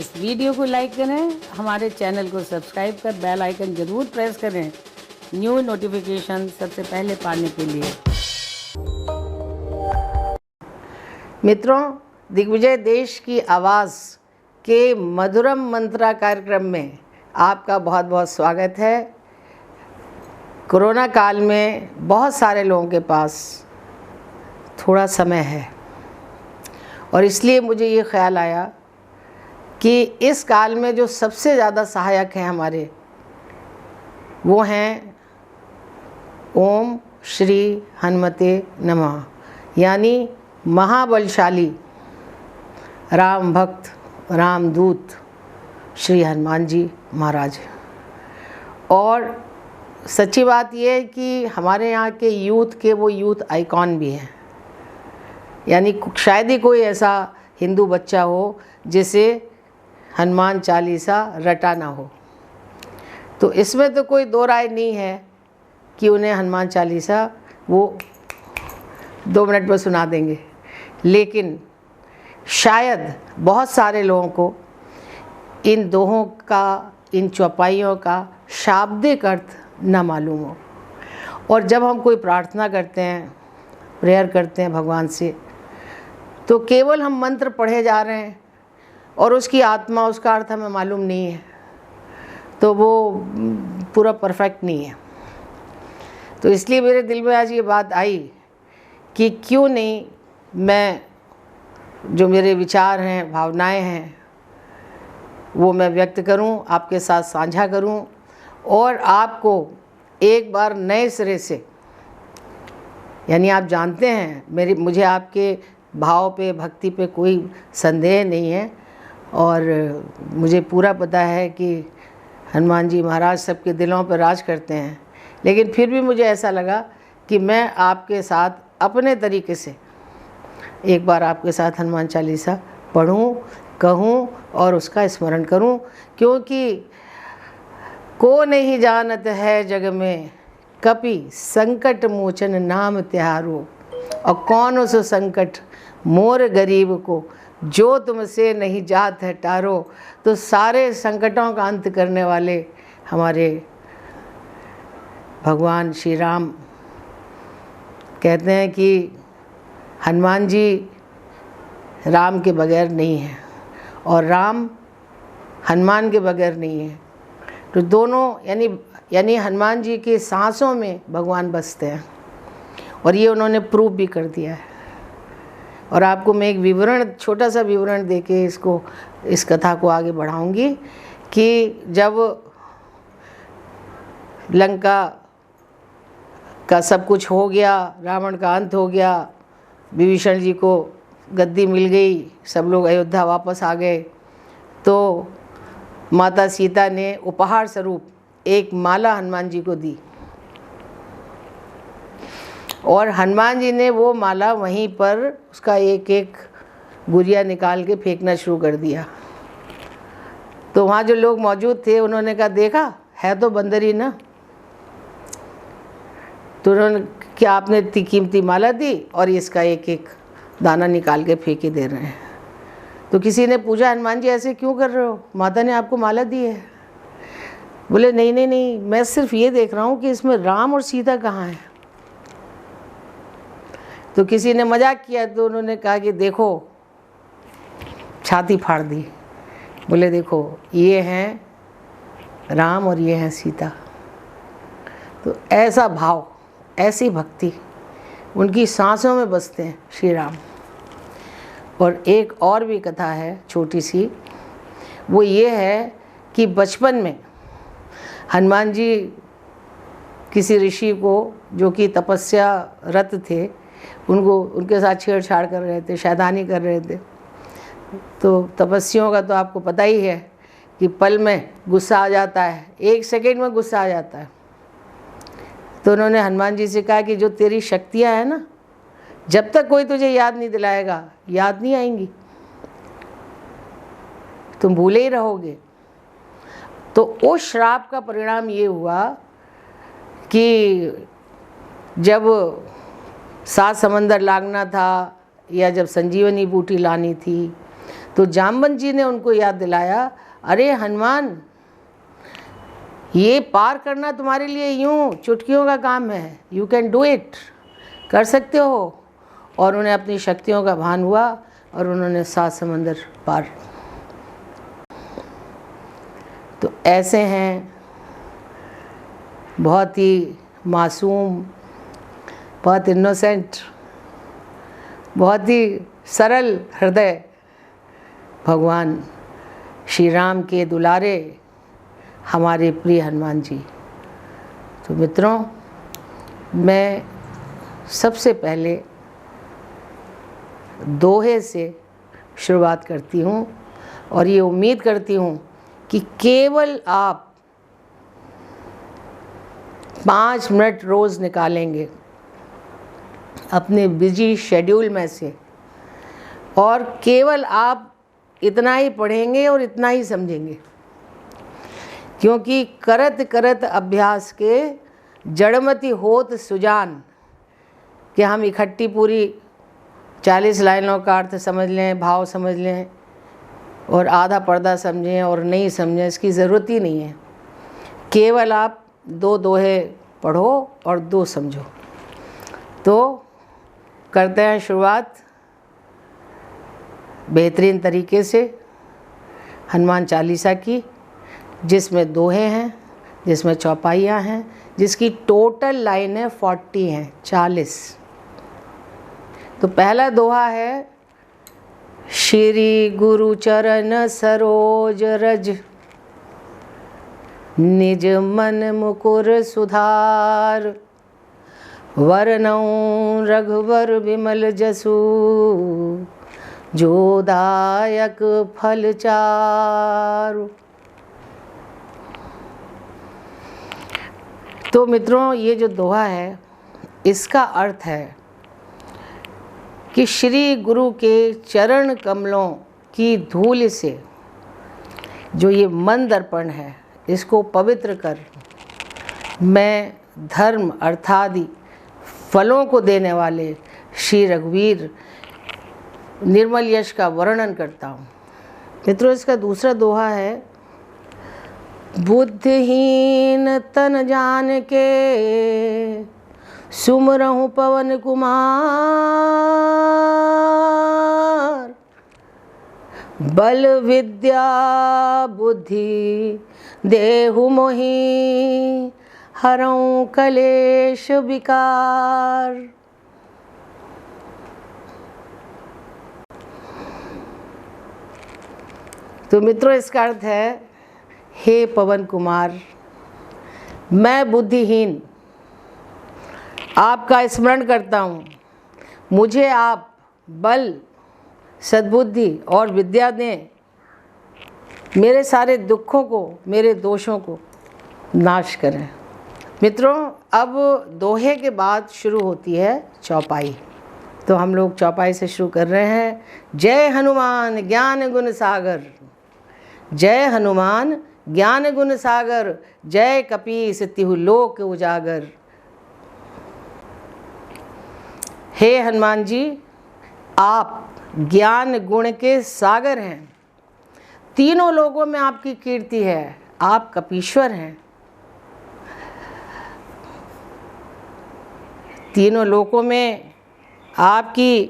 इस वीडियो को लाइक करें, हमारे चैनल को सब्सक्राइब कर बेल आइकन ज़रूर प्रेस करें न्यू नोटिफिकेशन सबसे पहले पाने के लिए। मित्रों, दिग्विजय देश की आवाज़ के मधुरम मंत्रा कार्यक्रम में आपका बहुत बहुत स्वागत है। कोरोना काल में बहुत सारे लोगों के पास थोड़ा समय है और इसलिए मुझे ये ख्याल आया कि इस काल में जो सबसे ज़्यादा सहायक हैं हमारे, वो हैं ओम श्री हनुमते नमः, यानी महाबलशाली राम भक्त रामदूत श्री हनुमान जी महाराज। और सच्ची बात ये है कि हमारे यहाँ के यूथ के वो यूथ आइकॉन भी हैं, यानी शायद ही कोई ऐसा हिंदू बच्चा हो जिसे हनुमान चालीसा रटा ना हो। तो इसमें तो कोई दो राय नहीं है कि उन्हें हनुमान चालीसा वो 2 मिनट में सुना देंगे, लेकिन शायद बहुत सारे लोगों को इन दोहों का, इन चौपाइयों का शाब्दिक अर्थ न मालूम हो। और जब हम कोई प्रार्थना करते हैं, प्रेयर करते हैं भगवान से, तो केवल हम मंत्र पढ़े जा रहे हैं और उसकी आत्मा, उसका अर्थ हमें मालूम नहीं है, तो वो पूरा परफेक्ट नहीं है। तो इसलिए मेरे दिल में आज ये बात आई कि क्यों नहीं मैं जो मेरे विचार हैं, भावनाएं हैं, वो मैं व्यक्त करूं, आपके साथ साझा करूं और आपको एक बार नए सिरे से, यानी आप जानते हैं मुझे आपके भाव पे, भक्ति पे कोई संदेह नहीं है और मुझे पूरा पता है कि हनुमान जी महाराज सबके दिलों पर राज करते हैं, लेकिन फिर भी मुझे ऐसा लगा कि मैं आपके साथ अपने तरीके से एक बार आपके साथ हनुमान चालीसा पढ़ूं, कहूं और उसका स्मरण करूं, क्योंकि को नहीं जानत है जग में कपि संकट मोचन नाम त्योहारो, और कौन उस संकट मोर गरीब को जो तुमसे नहीं जात है टारो। तो सारे संकटों का अंत करने वाले हमारे भगवान श्री राम कहते हैं कि हनुमान जी राम के बगैर नहीं हैं और राम हनुमान के बगैर नहीं है। तो दोनों यानी हनुमान जी के सांसों में भगवान बसते हैं और ये उन्होंने प्रूव भी कर दिया है। और आपको मैं एक विवरण, छोटा सा विवरण देके इस कथा को आगे बढ़ाऊंगी कि जब लंका का सब कुछ हो गया, रावण का अंत हो गया, विभीषण जी को गद्दी मिल गई, सब लोग अयोध्या वापस आ गए, तो माता सीता ने उपहार स्वरूप एक माला हनुमान जी को दी और हनुमान जी ने वो माला वहीं पर उसका एक एक गुरिया निकाल के फेंकना शुरू कर दिया। तो वहाँ जो लोग मौजूद थे उन्होंने कहा, देखा है तो बंदर ही ना, तो उन्होंने क्या आपने इतनी कीमती माला दी और इसका एक एक दाना निकाल के फेंके दे रहे हैं। तो किसी ने पूछा, हनुमान जी ऐसे क्यों कर रहे हो, माता ने आपको माला दी है। बोले नहीं नहीं नहीं, मैं सिर्फ ये देख रहा हूँ कि इसमें राम और सीता कहाँ हैं। तो किसी ने मजाक किया तो उन्होंने कहा कि देखो, छाती फाड़ दी। बोले देखो, ये हैं राम और ये हैं सीता। तो ऐसा भाव, ऐसी भक्ति उनकी सांसों में बसते हैं श्री राम। और एक और भी कथा है छोटी सी, वो ये है कि बचपन में हनुमान जी किसी ऋषि को, जो कि तपस्या रत थे, उनके साथ छेड़छाड़ कर रहे थे, शैतानी कर रहे थे। तो तपस्वियों का तो आपको पता ही है कि पल में गुस्सा आ जाता है, 1 सेकंड में गुस्सा आ जाता है। तो उन्होंने हनुमान जी से कहा कि जो तेरी शक्तियाँ हैं ना, जब तक कोई तुझे याद नहीं दिलाएगा, याद नहीं आएंगी, तुम भूले ही रहोगे। तो उस श्राप का परिणाम ये हुआ कि जब 7 समंदर लागना था या जब संजीवनी बूटी लानी थी, तो जाम्बन जी ने उनको याद दिलाया, अरे हनुमान, ये पार करना तुम्हारे लिए यूं चुटकियों का काम है, यू कैन डू इट, कर सकते हो। और उन्हें अपनी शक्तियों का भान हुआ और उन्होंने 7 समंदर पार। तो ऐसे हैं बहुत ही मासूम, बहुत इनोसेंट, बहुत ही सरल हृदय भगवान श्री राम के दुलारे हमारे प्रिय हनुमान जी। तो मित्रों, मैं सबसे पहले दोहे से शुरुआत करती हूँ और ये उम्मीद करती हूँ कि केवल आप 5 मिनट रोज़ निकालेंगे अपने बिजी शेड्यूल में से और केवल आप इतना ही पढ़ेंगे और इतना ही समझेंगे, क्योंकि करत करत अभ्यास के जड़मति होत सुजान, कि हम इकट्ठी पूरी 40 लाइनों का अर्थ समझ लें, भाव समझ लें और आधा पर्दा समझें और नहीं समझें, इसकी ज़रूरत ही नहीं है। केवल आप 2 दोहे पढ़ो और 2 समझो। तो करते हैं शुरुआत बेहतरीन तरीके से हनुमान चालीसा की, जिसमें दोहे हैं, जिसमें चौपाइयाँ हैं, जिसकी टोटल लाइनें 40 हैं, 40। तो पहला दोहा है, श्री गुरु चरण सरोज रज, निज मन मुकुर सुधार, वरनऊँ रघुवर विमल जसु, जो दायक फल चारु। तो मित्रों, ये जो दोहा है इसका अर्थ है कि श्री गुरु के चरण कमलों की धूल से जो ये मन दर्पण है, इसको पवित्र कर मैं धर्म अर्थादि फलों को देने वाले श्री रघुवीर निर्मल यश का वर्णन करता हूँ। मित्रों, इसका दूसरा दोहा है, बुद्धिहीन तन जान के सुमरहु पवन कुमार, बल विद्या बुद्धि देहु मोहि, हरऊँ कलेश विकार। तो मित्रों, इसका अर्थ है, हे पवन कुमार, मैं बुद्धिहीन आपका स्मरण करता हूँ, मुझे आप बल, सद्बुद्धि और विद्या दें, मेरे सारे दुखों को, मेरे दोषों को नाश करें। मित्रों, अब दोहे के बाद शुरू होती है चौपाई। तो हम लोग चौपाई से शुरू कर रहे हैं। जय हनुमान ज्ञान गुण सागर, जय हनुमान ज्ञान गुण सागर, जय कपीस तिहु लोक उजागर। हे हनुमान जी, आप ज्ञान गुण के सागर हैं, तीनों लोगों में आपकी कीर्ति है, आप कपीश्वर हैं। तीनों लोकों में आपकी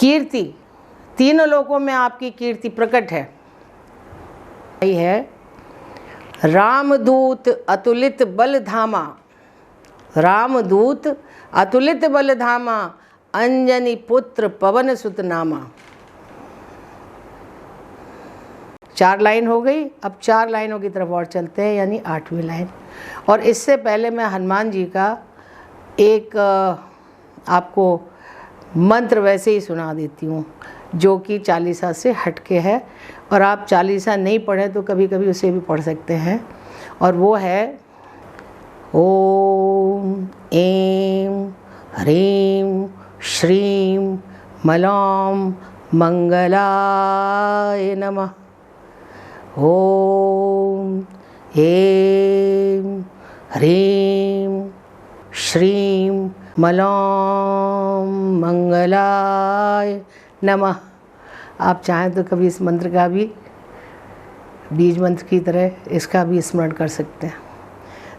कीर्ति, तीनों लोकों में आपकी कीर्ति प्रकट है। रामदूत अतुलित बल धामा, रामदूत अतुलित बल धामा, अंजनी पुत्र पवन सुत नामा। 4 लाइन हो गई। अब 4 लाइनों की तरफ और चलते हैं, यानी 8वीं लाइन। और इससे पहले मैं हनुमान जी का एक आपको मंत्र वैसे ही सुना देती हूँ, जो कि चालीसा से हटके है, और आप चालीसा नहीं पढ़ें तो कभी कभी उसे भी पढ़ सकते हैं। और वो है, ओम ऐं ह्रीं श्रीं मलौं मंगलाय नमः। ओम ऐं ह्रीं श्रीं मलौं मंगलाय नमः। आप चाहें तो कभी इस मंत्र का भी बीज मंत्र की तरह इसका भी स्मरण कर सकते हैं।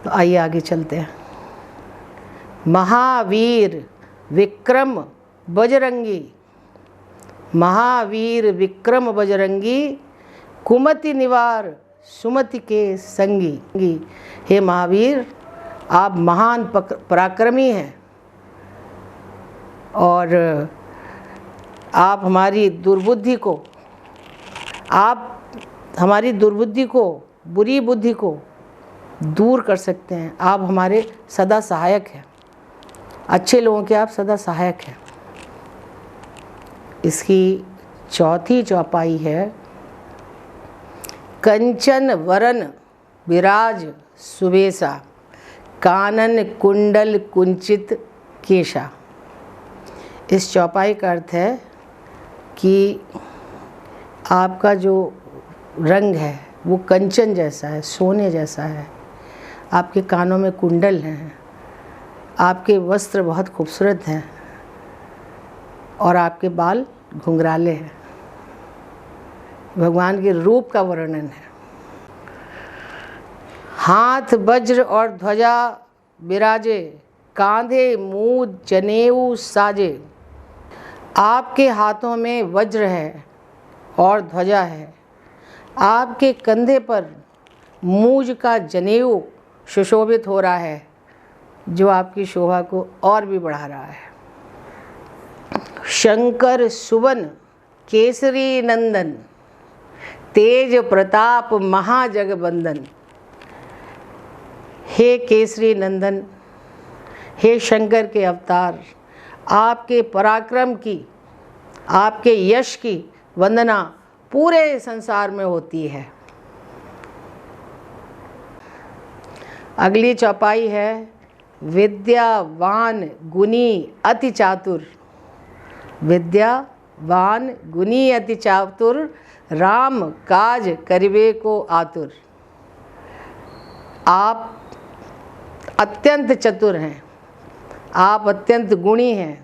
तो आइए आगे चलते हैं। महावीर विक्रम बजरंगी, महावीर विक्रम बजरंगी, कुमति निवार सुमति के संगी। हे महावीर, आप महान पराक्रमी हैं और आप हमारी दुर्बुद्धि को, बुरी बुद्धि को दूर कर सकते हैं। आप हमारे सदा सहायक हैं, अच्छे लोगों के आप सदा सहायक हैं। इसकी चौथी चौपाई है, कंचन वरन विराज सुबेसा, कानन कुंडल कुंचित केशा। इस चौपाई का अर्थ है कि आपका जो रंग है वो कंचन जैसा है, सोने जैसा है। आपके कानों में कुंडल हैं, आपके वस्त्र बहुत खूबसूरत हैं और आपके बाल घुंघराले हैं। भगवान के रूप का वर्णन है। हाथ वज्र और ध्वजा विराजे, कांधे मूद जनेऊ साजे। आपके हाथों में वज्र है और ध्वजा है, आपके कंधे पर मूज का जनेऊ सुशोभित हो रहा है, जो आपकी शोभा को और भी बढ़ा रहा है। शंकर सुवन केसरी नंदन, तेज प्रताप महाजगबंदन। हे केसरी नंदन, हे शंकर के अवतार, आपके पराक्रम की, आपके यश की वंदना पूरे संसार में होती है। अगली चौपाई है, विद्यावान गुणी अति चातुर। विद्यावान गुणी अति चातुर, राम काज करिबे को आतुर। आप अत्यंत चतुर हैं, आप अत्यंत गुणी हैं,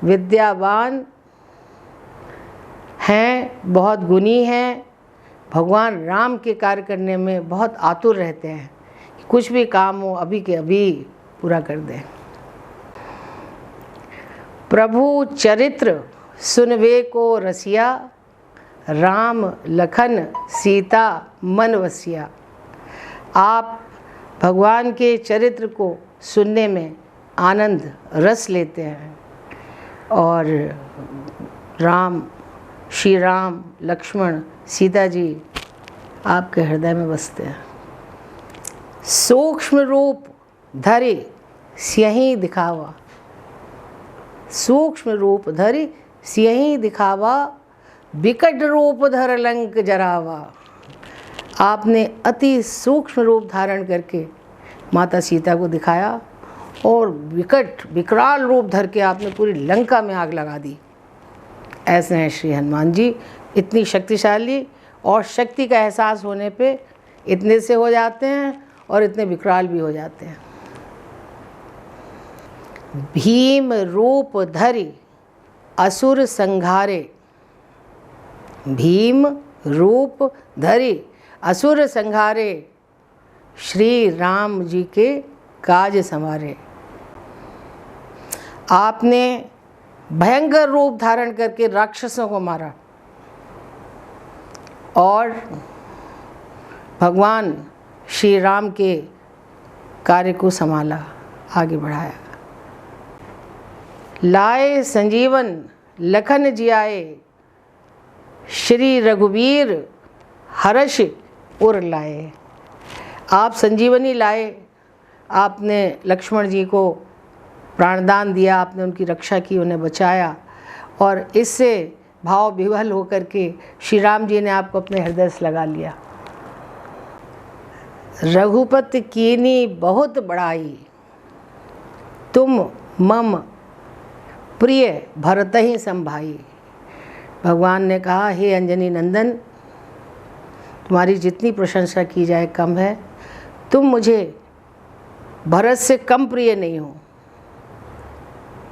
विद्यावान हैं, बहुत गुणी हैं। भगवान राम के कार्य करने में बहुत आतुर रहते हैं, कुछ भी काम हो अभी के अभी पूरा कर दें। प्रभु चरित्र सुनवे को रसिया, राम लखन सीता मन वसिया। आप भगवान के चरित्र को सुनने में आनंद रस लेते हैं और राम, श्री राम, लक्ष्मण, सीता जी आपके हृदय में बसते हैं। सूक्ष्म रूप धरि सियहि दिखावा, सूक्ष्म रूप धरि सियहि दिखावा, विकट रूप धर लंक जरावा। आपने अति सूक्ष्म रूप धारण करके माता सीता को दिखाया और विकराल रूप धर के आपने पूरी लंका में आग लगा दी। ऐसे हैं श्री हनुमान जी, इतनी शक्तिशाली, और शक्ति का एहसास होने पे इतने से हो जाते हैं और इतने विकराल भी हो जाते हैं। भीम रूप धरि असुर संघारे, भीम रूप धरि असुर संघारे, श्री राम जी के काज संवारे। आपने भयंकर रूप धारण करके राक्षसों को मारा और भगवान श्री राम के कार्य को संभाला, आगे बढ़ाया। लाए संजीवन लखन जियाए, श्री रघुवीर हर्ष उर लाए। आप संजीवनी लाए, आपने लक्ष्मण जी को प्राणदान दिया, आपने उनकी रक्षा की, उन्हें बचाया, और इससे भाव विह्वल होकर के श्री राम जी ने आपको अपने हृदय से लगा लिया। रघुपति कीनी बहुत बड़ाई, तुम मम प्रिय भरत ही संभाई। भगवान ने कहा, हे अंजनी नंदन, तुम्हारी जितनी प्रशंसा की जाए कम है। तुम मुझे भरत से कम प्रिय नहीं हो।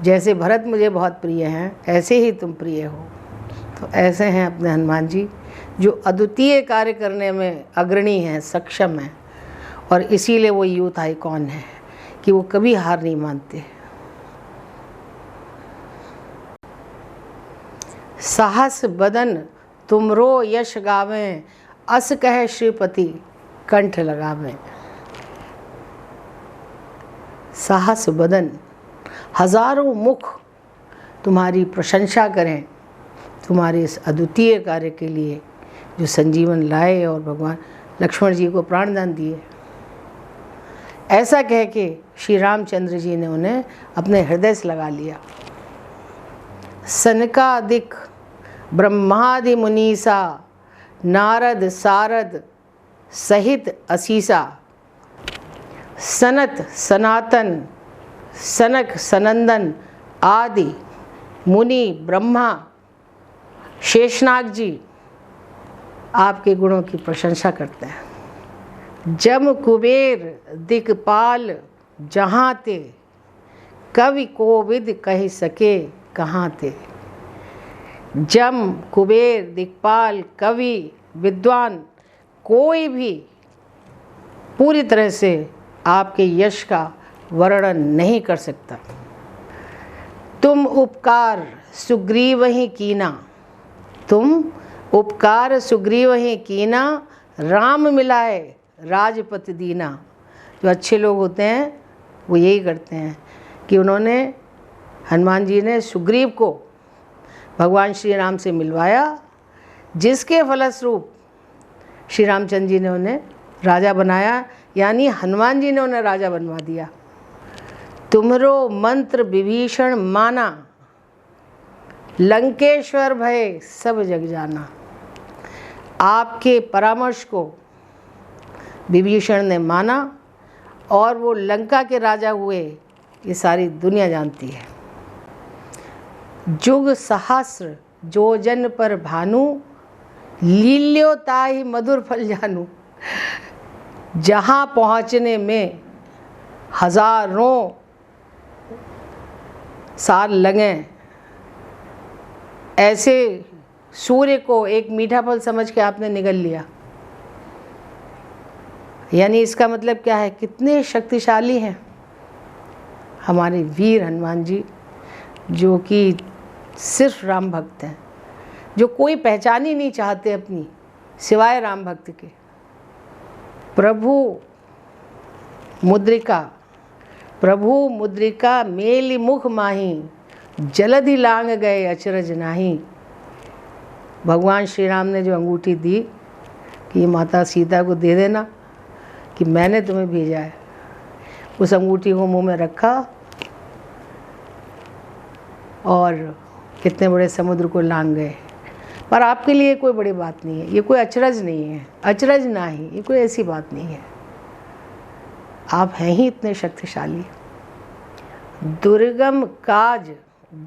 जैसे भरत मुझे बहुत प्रिय हैं, ऐसे ही तुम प्रिय हो। तो ऐसे हैं अपने हनुमान जी जो अद्वितीय कार्य करने में अग्रणी हैं, सक्षम हैं, और इसीलिए वो यूथ आइकॉन है कि वो कभी हार नहीं मानते। साहस बदन तुमरो यश गावें, अस कह श्रीपति कंठ लगावें। साहस बदन, हजारों मुख तुम्हारी प्रशंसा करें तुम्हारे इस अद्वितीय कार्य के लिए जो संजीवन लाए और भगवान लक्ष्मण जी को प्राणदान दिए। ऐसा कह के श्री रामचंद्र जी ने उन्हें अपने हृदय से लगा लिया। सनकादिक ब्रह्मादि मुनीसा, नारद सारद सहित असीसा, सनत सनातन सनक सनंदन आदि मुनि ब्रह्मा शेषनाग जी आपके गुणों की प्रशंसा करते हैं। जम कुबेर दिक्पाल जहाँ ते, कवि कोविद कह सके कहाँ ते। जम कुबेर दिक्पाल कवि विद्वान कोई भी पूरी तरह से आपके यश का वर्णन नहीं कर सकता। तुम उपकार सुग्रीव ही कीना, तुम उपकार सुग्रीव ही कीना, राम मिलाए राजपति दीना। जो अच्छे लोग होते हैं वो यही करते हैं कि उन्होंने, हनुमान जी ने सुग्रीव को भगवान श्री राम से मिलवाया, जिसके फलस्वरूप श्री रामचंद्र जी ने उन्हें राजा बनाया, यानी हनुमान जी ने उन्हें राजा बनवा दिया। तुमरो मंत्र विभीषण माना, लंकेश्वर भय सब जग जाना। आपके परामर्श को विभीषण ने माना और वो लंका के राजा हुए, ये सारी दुनिया जानती है। जुग सहस्र जो जन पर भानु, लील्यो ताहि मधुर फल जानू। जहाँ पहुँचने में हजारों साल लगे, ऐसे सूर्य को एक मीठा फल समझ के आपने निगल लिया। यानी इसका मतलब क्या है, कितने शक्तिशाली हैं हमारे वीर हनुमान जी, जो कि सिर्फ राम भक्त हैं, जो कोई पहचान ही नहीं चाहते अपनी सिवाय राम भक्त के। प्रभु मुद्रिका मेलि मुख माही, जलधि लांग गए अचरज नाही। भगवान श्री राम ने जो अंगूठी दी कि माता सीता को दे देना कि मैंने तुम्हें भेजा है, उस अंगूठी को मुंह में रखा और कितने बड़े समुद्र को लांग गए। पर आपके लिए कोई बड़ी बात नहीं है, ये कोई अचरज नहीं है, अचरज ना ही, ये कोई ऐसी बात नहीं है। आप हैं ही इतने शक्तिशाली। दुर्गम काज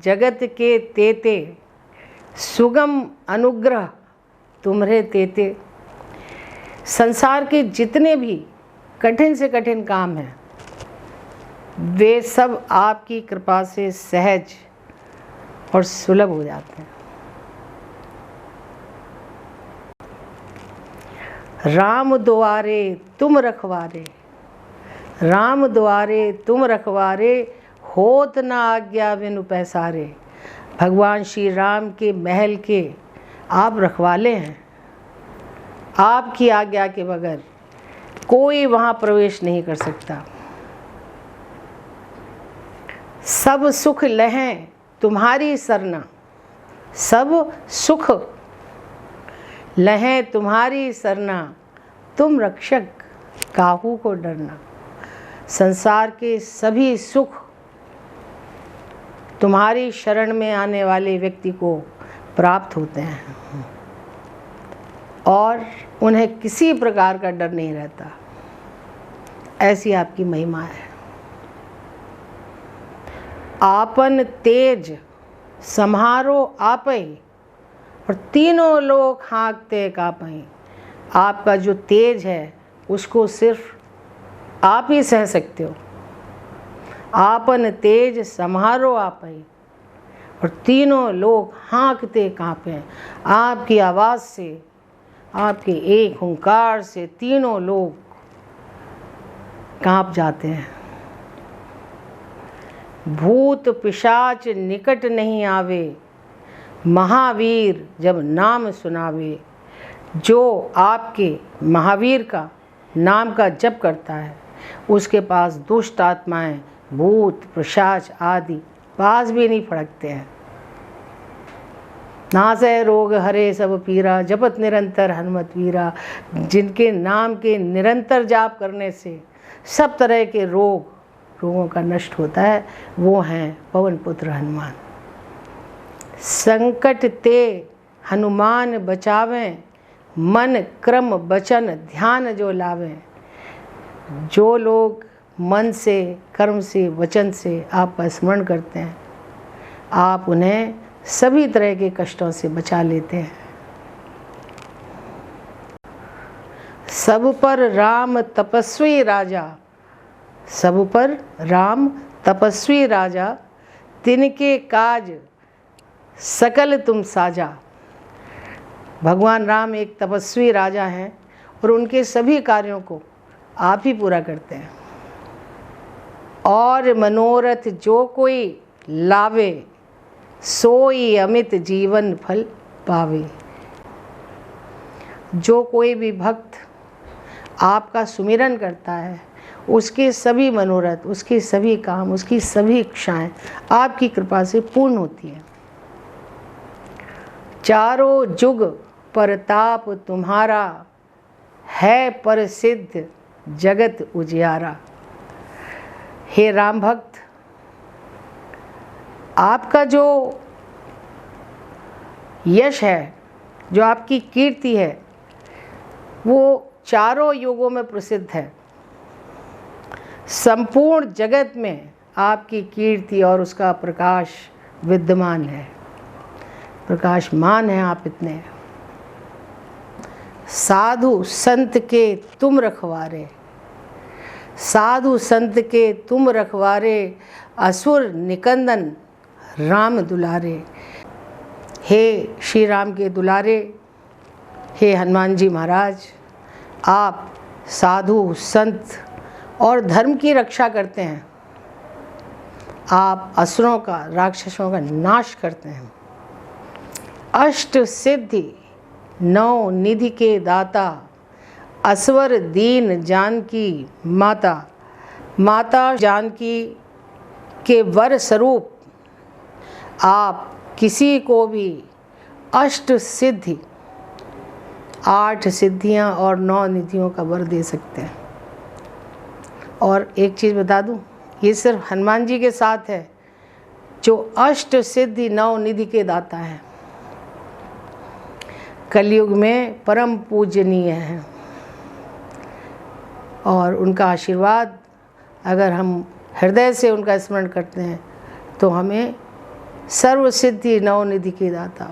जगत के तेते, सुगम अनुग्रह तुम्हारे तेते। संसार के जितने भी कठिन से कठिन काम हैं, वे सब आपकी कृपा से सहज और सुलभ हो जाते हैं। राम द्वारे तुम रखवारे, राम द्वारे तुम रखवारे, होत न आज्ञा बिनु पैसारे। भगवान श्री राम के महल के आप रखवाले हैं, आपकी आज्ञा के बगैर कोई वहाँ प्रवेश नहीं कर सकता। सब सुख लहें तुम्हारी सरना, सब सुख लहें तुम्हारी सरना, तुम रक्षक काहू को डरना। संसार के सभी सुख तुम्हारी शरण में आने वाले व्यक्ति को प्राप्त होते हैं और उन्हें किसी प्रकार का डर नहीं रहता। ऐसी आपकी महिमा है। आपन तेज सम्हारो आपै, और तीनों लोग हाँकते काँपै। आपका जो तेज है उसको सिर्फ आप ही सह सकते हो। आपन तेज सम्हारो आपै, और तीनों लोग हाँकते काँपे। आपकी आवाज़ से, आपके एक हुंकार से तीनों लोग काँप जाते हैं। भूत पिशाच निकट नहीं आवे, महावीर जब नाम सुनावे। जो आपके महावीर का नाम का जप करता है उसके पास दुष्ट आत्माएं, भूत पिशाच आदि पास भी नहीं फड़कते हैं। नासै रोग हरे सब पीरा, जपत निरंतर हनुमत वीरा। जिनके नाम के निरंतर जाप करने से सब तरह के रोगों का नष्ट होता है, वो हैं पवन पुत्र हनुमान। संकट ते हनुमान बचावें, मन क्रम वचन ध्यान जो लावें। जो लोग मन से, कर्म से, वचन से आपका स्मरण करते हैं, आप उन्हें सभी तरह के कष्टों से बचा लेते हैं। सब पर राम तपस्वी राजा, सब पर राम तपस्वी राजा। तिनके काज सकल तुम साजा। भगवान राम एक तपस्वी राजा हैं और उनके सभी कार्यों को आप ही पूरा करते हैं। और मनोरथ जो कोई लावे, सोई अमित जीवन फल पावे। जो कोई भी भक्त आपका सुमिरन करता है, उसके सभी मनोरथ, उसके सभी काम, उसकी सभी इच्छाएं आपकी कृपा से पूर्ण होती हैं। चारों जुग परताप तुम्हारा, है प्रसिद्ध जगत उजियारा। हे राम भक्त, आपका जो यश है, जो आपकी कीर्ति है, वो चारों युगों में प्रसिद्ध है। संपूर्ण जगत में आपकी कीर्ति और उसका प्रकाश विद्यमान है, प्रकाशमान है आप इतने। साधु संत के तुम रखवारे, साधु संत के तुम रखवारे। असुर निकंदन राम दुलारे। हे श्री राम के दुलारे, हे हनुमान जी महाराज, आप साधु संत और धर्म की रक्षा करते हैं। आप असुरों का, राक्षसों का नाश करते हैं। अष्ट सिद्धि नौ निधि के दाता, असवर दीन जानकी माता। माता जानकी के वर स्वरूप आप किसी को भी अष्ट सिद्धि, 8 सिद्धियां और 9 निधियों का वर दे सकते हैं। और एक चीज़ बता दूं, ये सिर्फ हनुमान जी के साथ है जो अष्ट सिद्धि 9 निधि के दाता है। कलयुग में परम पूजनीय है और उनका आशीर्वाद अगर हम हृदय से उनका स्मरण करते हैं तो हमें सर्व सिद्धि 9 निधि के दाता,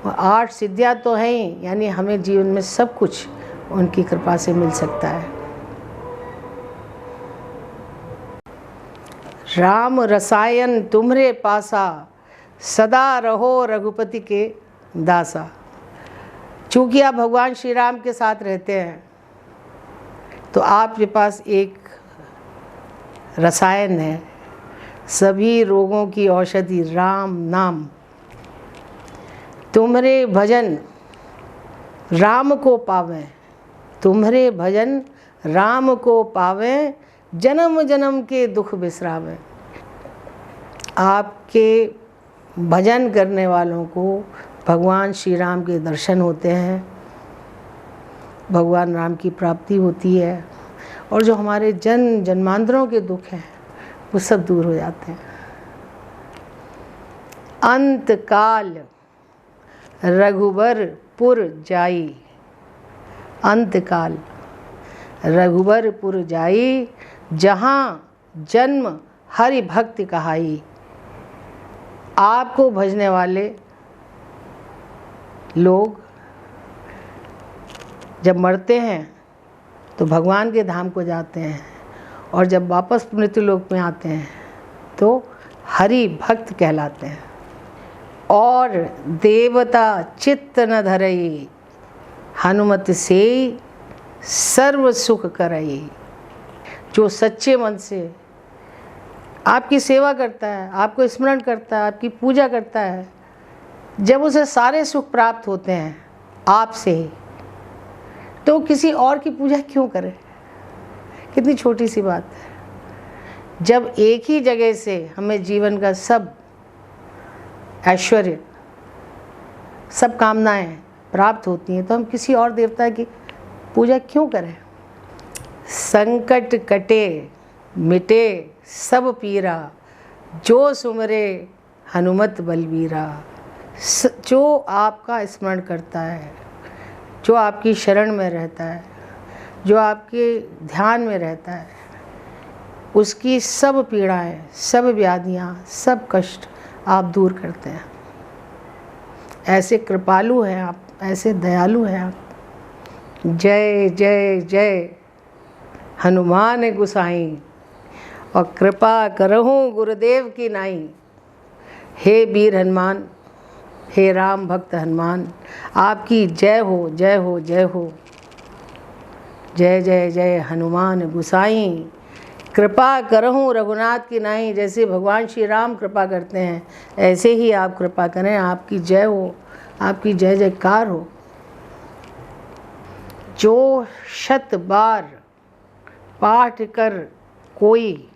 8 सिद्धियाँ तो हैं ही, यानी हमें जीवन में सब कुछ उनकी कृपा से मिल सकता है। राम रसायन तुम्हरे पासा, सदा रहो रघुपति के दासा। चूँकि आप भगवान श्री राम के साथ रहते हैं तो आपके पास एक रसायन है, सभी रोगों की औषधि राम नाम। तुम्हारे भजन राम को पावें, तुम्हारे भजन राम को पावें, जन्म जन्म के दुख बिसरावें। आपके भजन करने वालों को भगवान श्री राम के दर्शन होते हैं, भगवान राम की प्राप्ति होती है और जो हमारे जन्मांतरों के दुख हैं वो सब दूर हो जाते हैं। अंत काल रघुबरपुर जाई, अंत काल रघुबरपुर जाई, जहाँ जन्म हरि भक्ति कहाई। आपको भजने वाले लोग जब मरते हैं तो भगवान के धाम को जाते हैं और जब वापस मृत्युलोक में आते हैं तो हरि भक्त कहलाते हैं। और देवता चित्त न धरई, हनुमत से सर्व सुख करई। जो सच्चे मन से आपकी सेवा करता है, आपको स्मरण करता है, आपकी पूजा करता है, जब उसे सारे सुख प्राप्त होते हैं आपसे ही, तो किसी और की पूजा क्यों करे? कितनी छोटी सी बात है। जब एक ही जगह से हमें जीवन का सब ऐश्वर्य, सब कामनाएं प्राप्त होती हैं, तो हम किसी और देवता की पूजा क्यों करें? संकट कटे मिटे सब पीरा, जो सुमरे हनुमत बलबीरा। जो आपका स्मरण करता है, जो आपकी शरण में रहता है, जो आपके ध्यान में रहता है, उसकी सब पीड़ाएं, सब व्याधियां, सब कष्ट आप दूर करते हैं। ऐसे कृपालु हैं आप, ऐसे दयालु हैं आप। जय जय जय हनुमान गुसाई, और कृपा करहूँ गुरुदेव की नाई। हे वीर हनुमान, हे राम भक्त हनुमान, आपकी जय हो, जय हो, जय हो। जय जय जय हनुमान गुसाई, कृपा करहूँ रघुनाथ की नाई। जैसे भगवान श्री राम कृपा करते हैं, ऐसे ही आप कृपा करें। आपकी जय हो, आपकी जय जयकार हो। जो 100 बार पाठ कर कोई,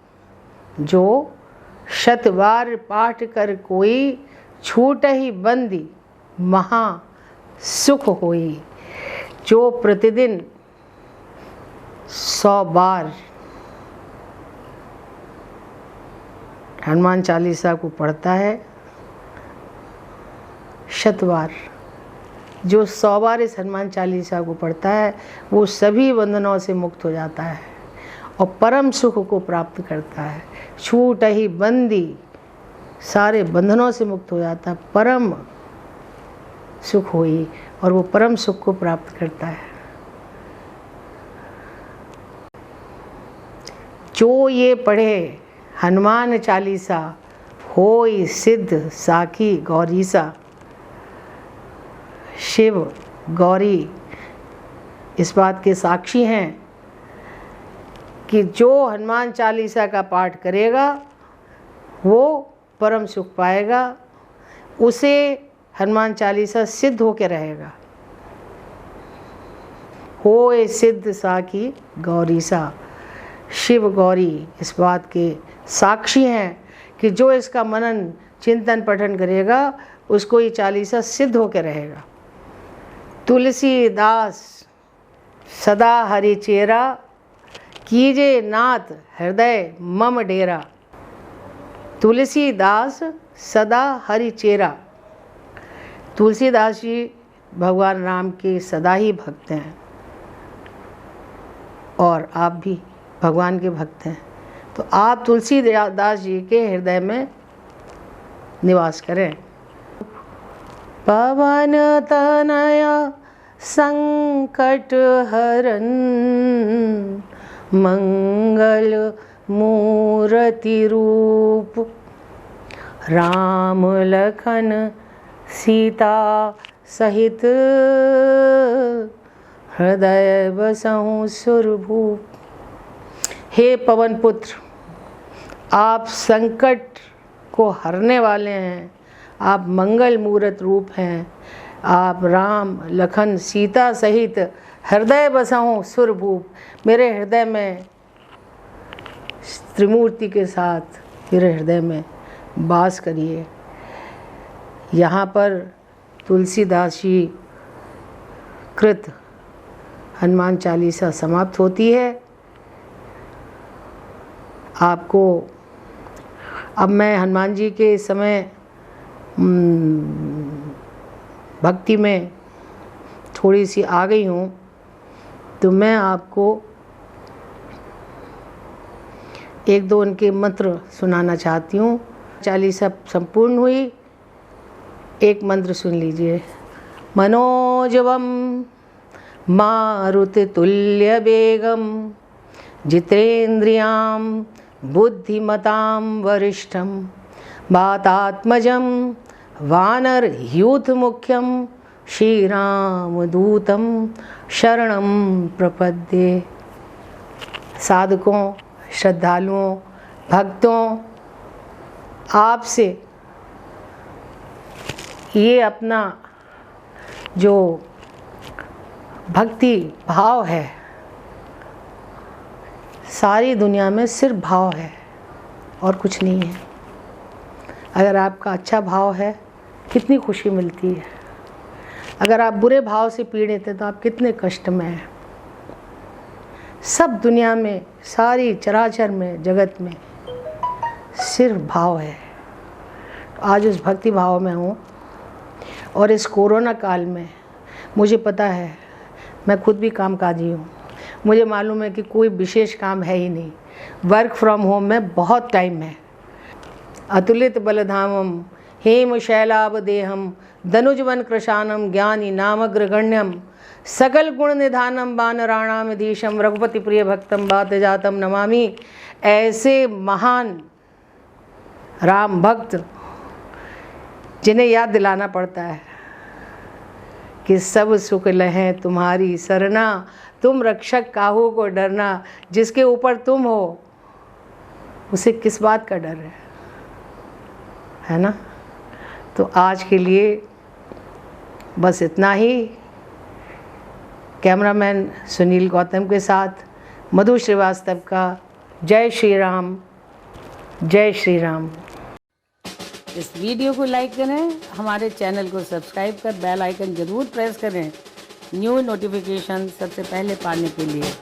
जो 100 बार पाठ कर कोई, छूट ही बंदी महा सुख होई। जो प्रतिदिन 100 बार हनुमान चालीसा को पढ़ता है, 100 बार, जो 100 बार इस हनुमान चालीसा को पढ़ता है, वो सभी बंधनों से मुक्त हो जाता है और परम सुख को प्राप्त करता है। छूट ही बंदी, सारे बंधनों से मुक्त हो जाता है, परम सुख हुई, और वो परम सुख को प्राप्त करता है। जो ये पढ़े हनुमान चालीसा, होई सिद्ध साखी गौरीसा। शिव गौरी इस बात के साक्षी हैं कि जो हनुमान चालीसा का पाठ करेगा वो परम सुख पाएगा, उसे हनुमान चालीसा सिद्ध होकर रहेगा। होए सिद्ध साखी गौरीसा। शिव गौरी इस बात के साक्षी हैं कि जो इसका मनन चिंतन पठन करेगा, उसको ये चालीसा सिद्ध होकर रहेगा। तुलसीदास सदा हरि चेरा, कीजे नाथ हृदय मम डेरा। तुलसीदास सदा हरि चेरा। तुलसीदास जी भगवान राम के सदा ही भक्त हैं, और आप भी भगवान के भक्त हैं, तो आप तुलसीदास जी के हृदय में निवास करें। पवन तनया संकट हरन, मंगल मूर्ति रूप। राम लखन सीता सहित, हृदय बसहु सुरभूप। हे पवन पुत्र, आप संकट को हरने वाले हैं, आप मंगल मूर्त रूप हैं। आप राम लखन सीता सहित हृदय बसहु सुरभूप। मेरे हृदय में त्रिमूर्ति के साथ मेरे हृदय में वास करिए। यहाँ पर तुलसीदास जी कृत हनुमान चालीसा समाप्त होती है। आपको अब मैं हनुमान जी के समय भक्ति में थोड़ी सी आ गई हूँ, तो मैं आपको एक दो उनके मंत्र सुनाना चाहती हूँ। चालीसा संपूर्ण हुई, एक मंत्र सुन लीजिए। मनोजवम मारुति तुल्य वेगम, जितेन्द्रियां बुद्धिमतां वरिष्ठं, वातात्मजं वानर यूथ मुख्यम श्रीरामदूतम शरणम प्रपद्ये। साधकों, श्रद्धालुओं, भक्तों, आपसे ये अपना जो भक्ति भाव है, सारी दुनिया में सिर्फ भाव है और कुछ नहीं है। अगर आपका अच्छा भाव है कितनी खुशी मिलती है। अगर आप बुरे भाव से पीड़ित हैं तो आप कितने कष्ट में हैं। सब दुनिया में, सारी चराचर में, जगत में सिर्फ भाव है। आज उस भक्ति भाव में हूँ। और इस कोरोना काल में मुझे पता है, मैं खुद भी कामकाजी हूँ, मुझे मालूम है कि कोई विशेष काम है ही नहीं। वर्क फ्रॉम होम में बहुत टाइम है। अतुलित बलधामम हेम शैलाभ देहम धनुजवन कृशानम ज्ञानी नामग्रगण्यम सकल गुण निधानम वानराणाम धीशम रघुपति प्रिय भक्तम बात जातम नमामि। ऐसे महान राम भक्त जिन्हें याद दिलाना पड़ता है कि सब सुख लहें तुम्हारी सरना, तुम रक्षक काहू को डरना। जिसके ऊपर तुम हो उसे किस बात का डर है ना। तो आज के लिए बस इतना ही। कैमरामैन सुनील गौतम के साथ मधु श्रीवास्तव का जय श्री राम, जय श्री राम। इस वीडियो को लाइक करें, हमारे चैनल को सब्सक्राइब कर बेल आइकन ज़रूर प्रेस करें न्यू नोटिफिकेशन सबसे पहले पाने के लिए।